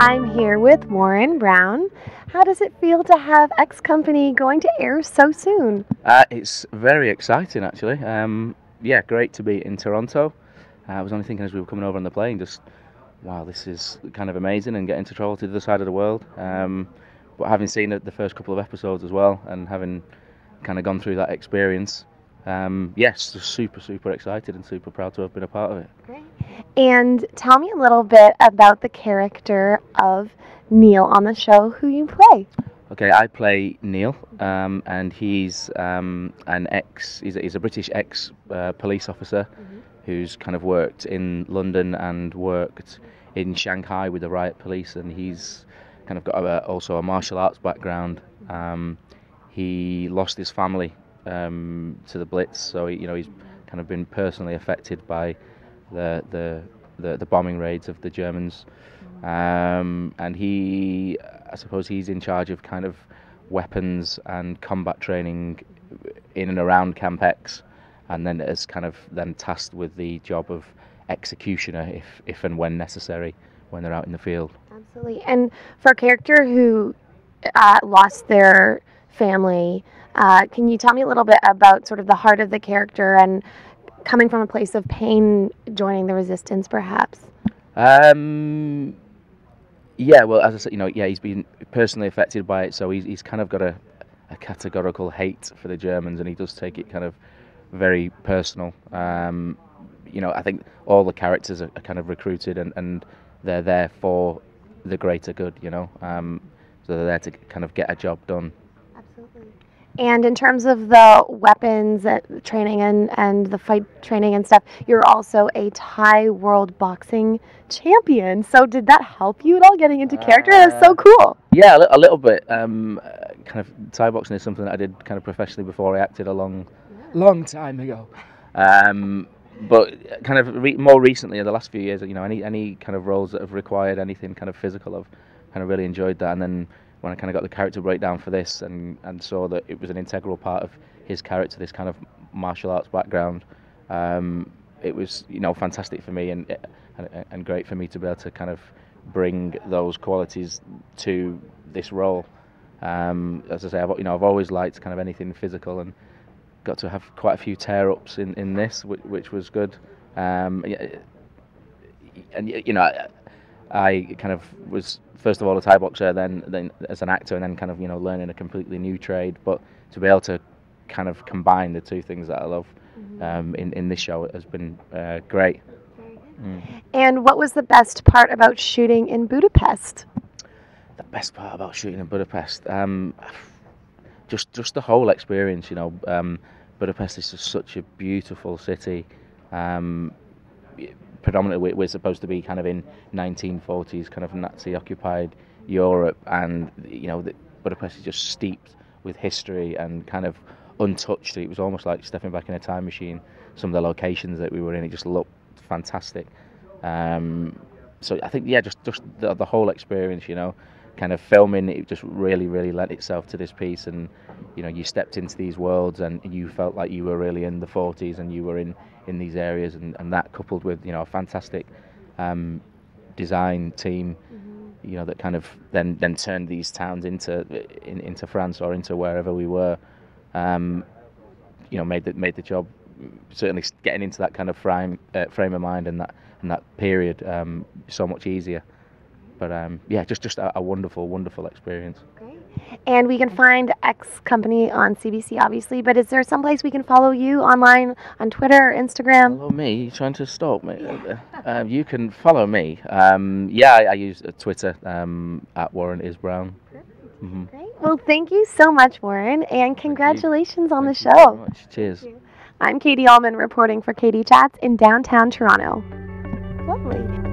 I'm here with Warren Brown. How does it feel to have X Company going to air so soon? It's very exciting, actually. Yeah, great to be in Toronto. I was only thinking as we were coming over on the plane, just wow, this is kind of amazing, and getting to travel to the other side of the world. But having seen the first couple of episodes as well, and having kind of gone through that experience, yes, just super excited and super proud to have been a part of it. Great. And tell me a little bit about the character of Neil on the show, who you play. Okay, I play Neil, and he's he's a British police officer who's kind of worked in London and worked in Shanghai with the riot police, and he's kind of got also a martial arts background. He lost his family to the Blitz, so he's kind of been personally affected by the bombing raids of the Germans, and I suppose he's in charge of kind of weapons and combat training in and around Camp X, and then is kind of then tasked with the job of executioner if and when necessary when they're out in the field. Absolutely. And for a character who lost their family, can you tell me a little bit about sort of the heart of the character and coming from a place of pain, joining the resistance, perhaps? Yeah, well, as I said, he's been personally affected by it, so he's kind of got a categorical hate for the Germans, and he does take it kind of very personal. I think all the characters are kind of recruited, and they're there for the greater good, so they're there to kind of get a job done. Absolutely. And in terms of the weapons training and the fight training and stuff, you're also a Thai world boxing champion. So did that help you at all getting into character? That's so cool. Yeah, a little bit. Kind of Thai boxing is something that I did kind of professionally before I acted a long time ago. But kind of more recently, in the last few years, any kind of roles that have required anything kind of physical, I've kind of really enjoyed that. And then when I kind of got the character breakdown for this and saw that it was an integral part of his character, this kind of martial arts background, it was fantastic for me and great for me to be able to kind of bring those qualities to this role. As I say, I've always liked kind of anything physical, and got to have quite a few tear-ups in this, which was good. I kind of was first of all a Thai boxer, then as an actor, and then kind of learning a completely new trade. But to be able to kind of combine the two things that I love in this show has been great. And what was the best part about shooting in Budapest? The best part about shooting in Budapest, just the whole experience. Budapest is just such a beautiful city. Predominantly, we're supposed to be kind of in 1940s, kind of Nazi-occupied Europe, and Budapest is just steeped with history and kind of untouched. It was almost like stepping back in a time machine. Some of the locations that we were in, it just looked fantastic. So I think, just the whole experience, kind of filming, it just really lent itself to this piece, and you stepped into these worlds and you felt like you were really in the 40s, and you were in these areas, and that coupled with a fantastic design team, that kind of then turned these towns into France or into wherever we were, made the job, certainly getting into that kind of frame of mind and that period so much easier. But just a wonderful experience. Great. And we can find X Company on CBC, obviously, but is there some place we can follow you online, on Twitter or Instagram? Follow me? You're trying to stalk me? You can follow me. I use Twitter at Warren is Brown. Great. Well, thank you so much, Warren, and congratulations on the show. Thank you very much. Cheers. I'm Katie Uhlmann reporting for Katie Chats in downtown Toronto. Lovely.